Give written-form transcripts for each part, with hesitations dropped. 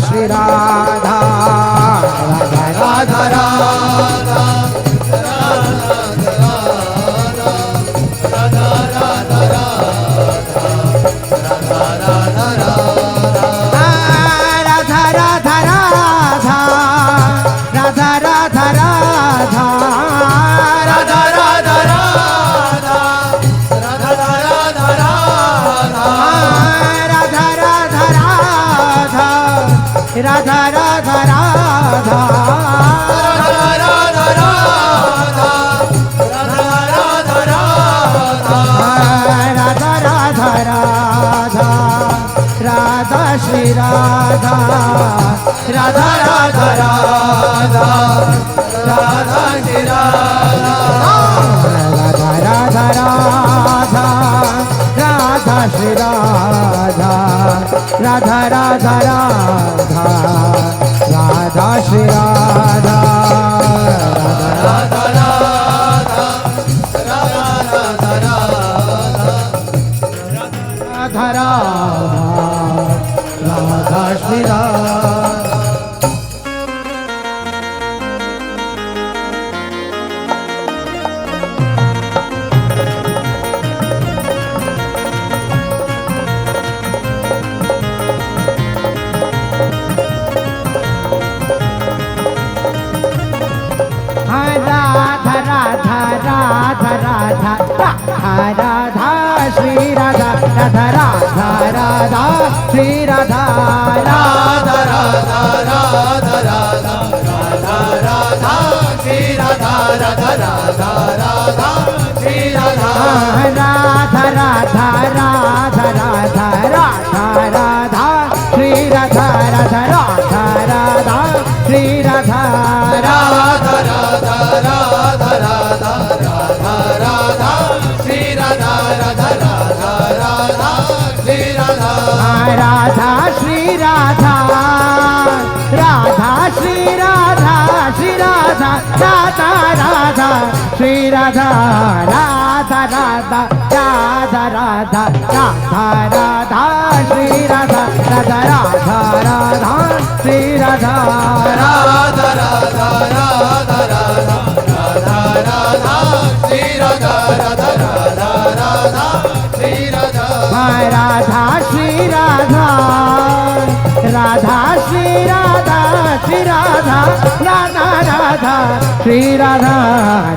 Shri Radha Radha Radha Radha Radha Radha Radha Radha Radha Radha Radha Shri Radha Radha Radha Radha Radha Shri Radha Radha Radha Radha Shri Radha Radha Radha Radha Radha Shri Radha Radha Radha Radha Radha Shri Radha Radha Shri Radha Radha Radha Radha Shri Radha Radha Radha Radha Radha Radha Radha Shri Radha Radha Radha Radha Shri Radha Radha Radha Radha Radha Radha Radha Shri Radha Radha Radha Radha Shri Radha Radha Radha Radha Radha Radha Radha Shri Radha Radha Radha Radha Shri Radha Radha Shri Radha Radha Shri Radha Shri Radha Radha Radha Shri Radha Radha Radha Radha Radha Radha Radha Shri Radha Radha Radha Radha Shri Radha Radha Radha Radha Radha Radha Radha Shri Radha Radha Radha Radha Shri Radha Radha Shri Radha Radha Shri Radha Shri Radha Radha Radha Shri Radha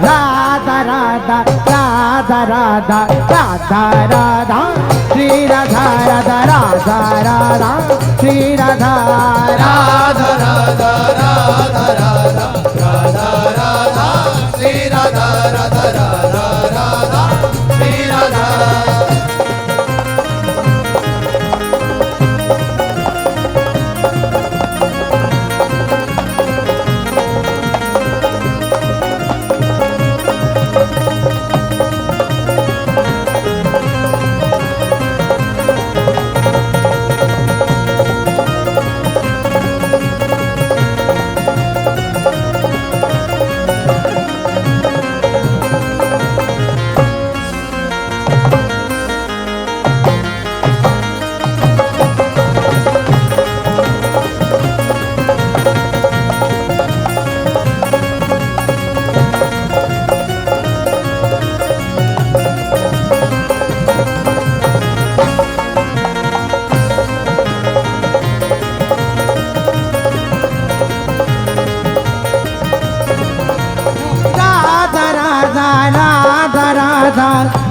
Radha Radha Radha Radha Radha Radha Shri Radha Radha Radha Radha Shri Radha Radha Radha Radha Radha Radha Radha Shri Radha Radha Radha Radha Shri Radha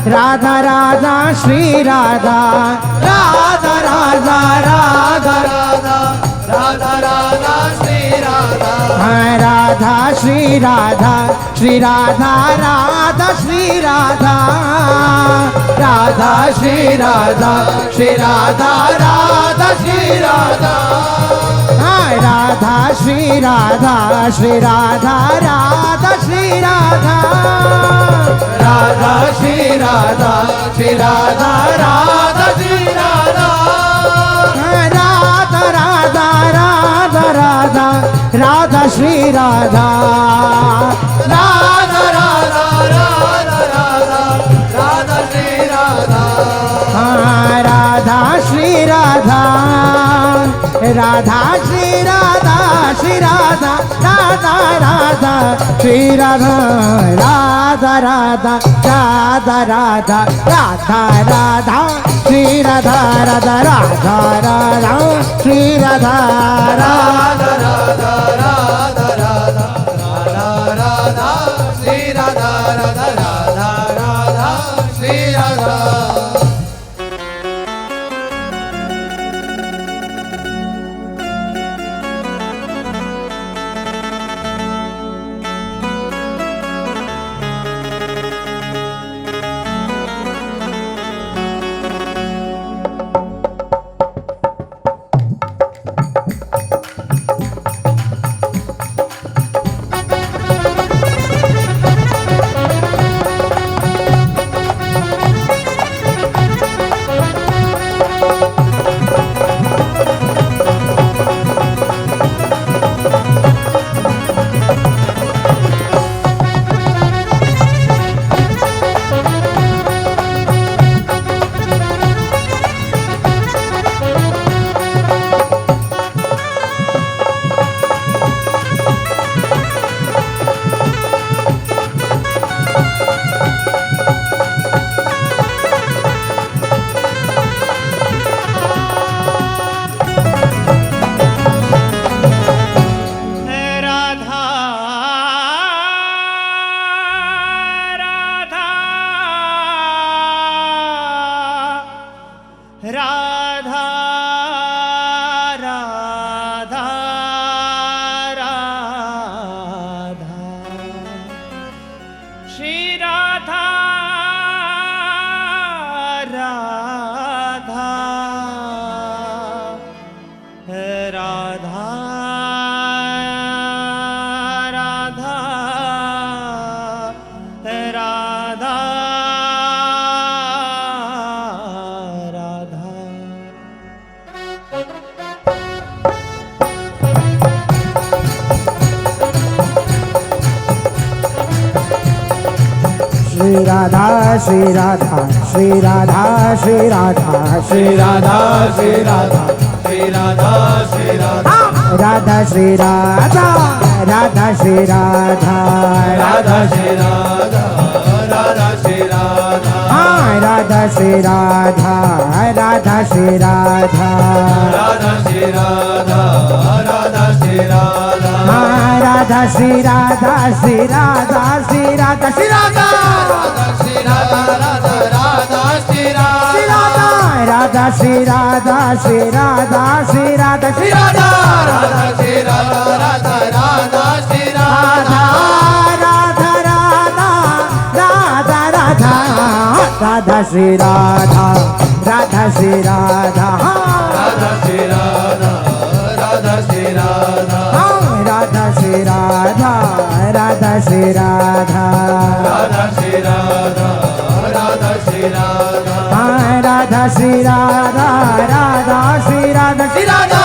Radha Radha Shri Radha Radha Radha Radha Radha Radha Radha Shri Radha Radha Shri Radha Shri Radha Radha Shri Radha Radha Shri Radha Shri Radha Radha Shri Radha Radha Shri Radha Shri Radha Radha Shri Radha Radha Shri Radha Shri Radha Radha Shri Radha Radha Radha Radha Radha Radha Shri Radha Radha Radha Radha Radha Radha Shri Radha Radha Shri Radha Radha Shri Radha Shri Radha Radha Radha Shri Radha Radha Radha Radha Radha Radha Radha Shri Radha Radha Radha Radha Shri Radha Radha Radha Radha Radha Radha Shri Radha Radha Radha Radha Shri Radha. Radha Radha Radha Shri Radha Radha Radha Radha Radha Shri Radha Shri Radha Shri Radha Shri Radha Shri Radha Shri Radha Shri Radha Shri Radha Radha Shri Radha Radha Shri Radha Radha Shri Radha Radha Shri Radha Radha Shri Radha Radha Shri Radha Radha Shri Radha Radha Shri Radha Radha Shri Radha Shri Radha Shri Radha Shri Radha Shri Radha Radha Radha Shri Radha Radha Shri Radha Shri Radha Shri Radha Shri Radha Radha Shri Radha Radha Radha Shri Radha Radha Radha Radha Radha Radha Shri Radha Radha Shri Radha Radha Shri Radha Radha Shri Radha Radha Shri Radha Radha Shri Radha Radha Shri Radha Radha Shri Radha Radha Shri Radha Radha Shri Radha Shri Radha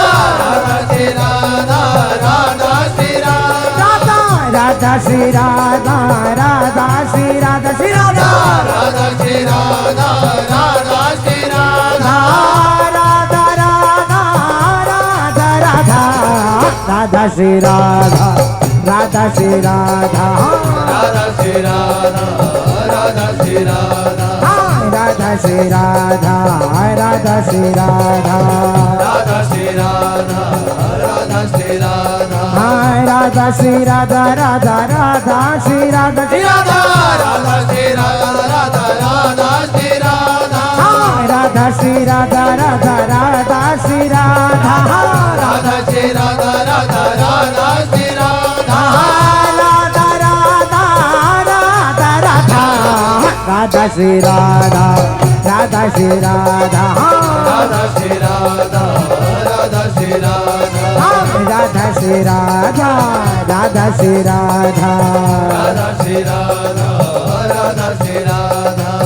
Radha Shri Radha Radha Shri Radha Radha Shri Radha Radha Shri Radha Shri Radha Radha Shri Radha Radha Shri Radha Radha Radha Radha Radha Radha Shri Radha Radha Shri Radha Radha Shri Radha Radha Shri Radha Radha Shri Radha Radha Shri Radha Radha Shri Radha Radha Shri Radha Radha Shri Radha Radha Radha Shri Radha Shri Radha Radha Shri Radha Radha Radha Shri Radha Radha Shri Radha Radha Radha Shri Radha Radha Shri Radha Radha Radha Shri Radha Radha Radha Radha Radha Radha Shri Radha Radha Shri Radha Radha Shri Radha Radha Shri Radha Radha Shri Radha Radha Shri Radha Radha Shri Radha Radha Shri Radha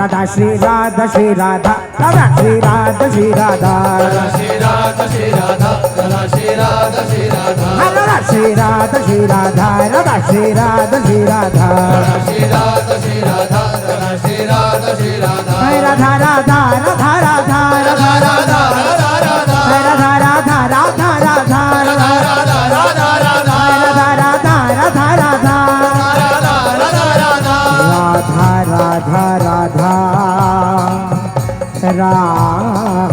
Radha Shri Radha Shri Radha Radha Shri Radha Shri Radha Shri Radha Shri Radha Radha Shri Radha Shri Radha Radha Shri Radha Shri Radha Radha Shri Radha Shri Radha Shri Radha Shri Radha Radha Shri Radha Shri Radha Radha Radha Radha Radha Radha Radha Radha Radha Radha Radha Radha Radha Radha Radha Radha Radha Radha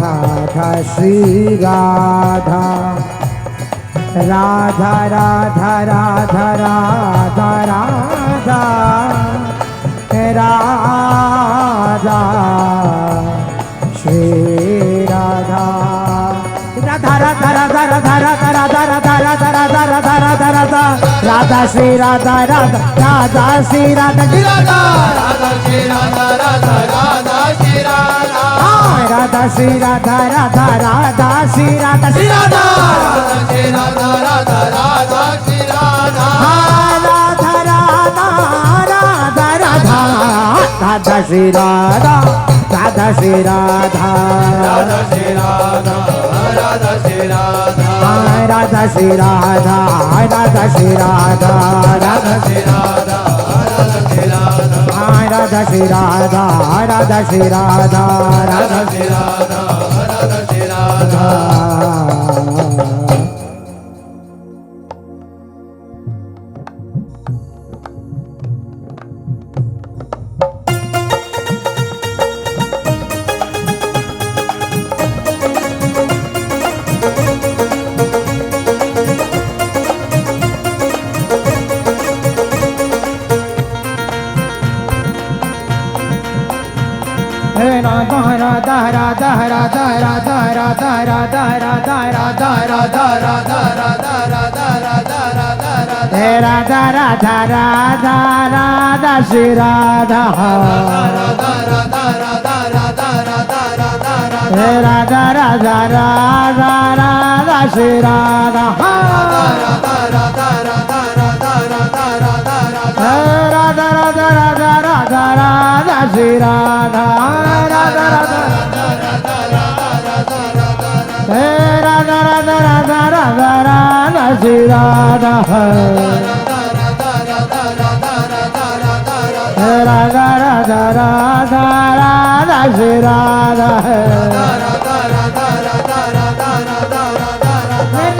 Radha Shri Radha Radha Radha Radha Radha Radha Radha Shri Radha Radha Radha Radha Radha Radha Radha Radha Radha Radha Radha Radha Radha Radha Shri Radha Radha Radha Shri Radha Shri Radha Radha Shri Radha Radha Radha Shri Radha Radha Shri Radha Radha Radha Shri Radha Shri Radha Radha Shri Radha Radha Radha Shri Radha Radha Radha Radha Radha Radha Shri Radha Radha Shri Radha Radha Shri Radha Radha Shri Radha Radha Shri Radha Radha Shri Radha Radha Shri Radha Radha Shri Radha Radha Shri Radha Radha Shri Radha Radha Shri Radha Radha Shri Radha Radha Radha Radha Radha Radha Radha Radha Radha Radha Radha Radha Radha Radha Radha Radha Radha Radha Radha Shri Radha Radha Radha Radha Radha Radha Radha Shri Radha Radha Radha Radha Radha Radha Shri Radha Radha Radha Radha Radha Radha Radha Radha Shri Radha Radha Radha Radha Radha Shri Radha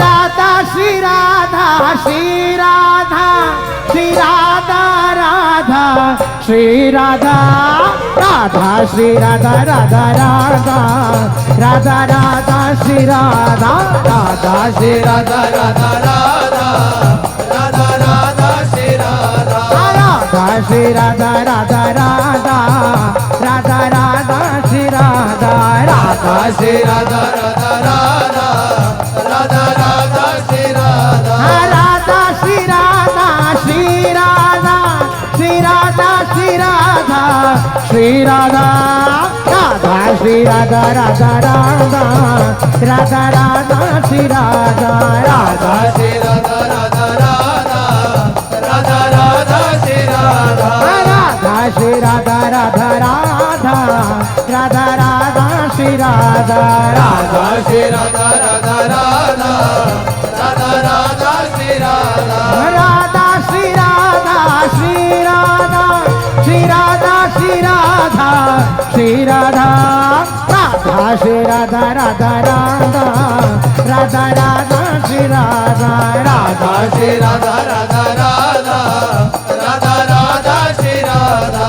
Radha Shri Radha Shri Radha Shri Radha Radha Shri Radha Radha Shri Radha Radha Radha Radha Radha Shri Radha Radha Shri Radha Radha Radha Radha Radha Shri Radha Radha Shri Radha Radha Radha Radha Radha Shri Radha Radha Shri Radha Radha Radha Radha Radha Shri Radha Radha Shri Radha Shri Radha Shri Radha Shri Radha Shri Radha Radha Shri Radha Radha Radha Radha Radha Shri Radha Radha Shri Radha Radha Radha Radha Radha Shri Radha Radha Shri Radha Radha Radha Radha Radha Shri Radha Radha Shri Radha Radha Radha Radha Radha Shri Radha Radha Shri Radha Shri Radha Shri Radha Shri Radha Shri Radha Radha Shri Radha Radha Radha Radha Radha Shri Radha Radha Shri Radha Radha Radha Radha Radha Shri Radha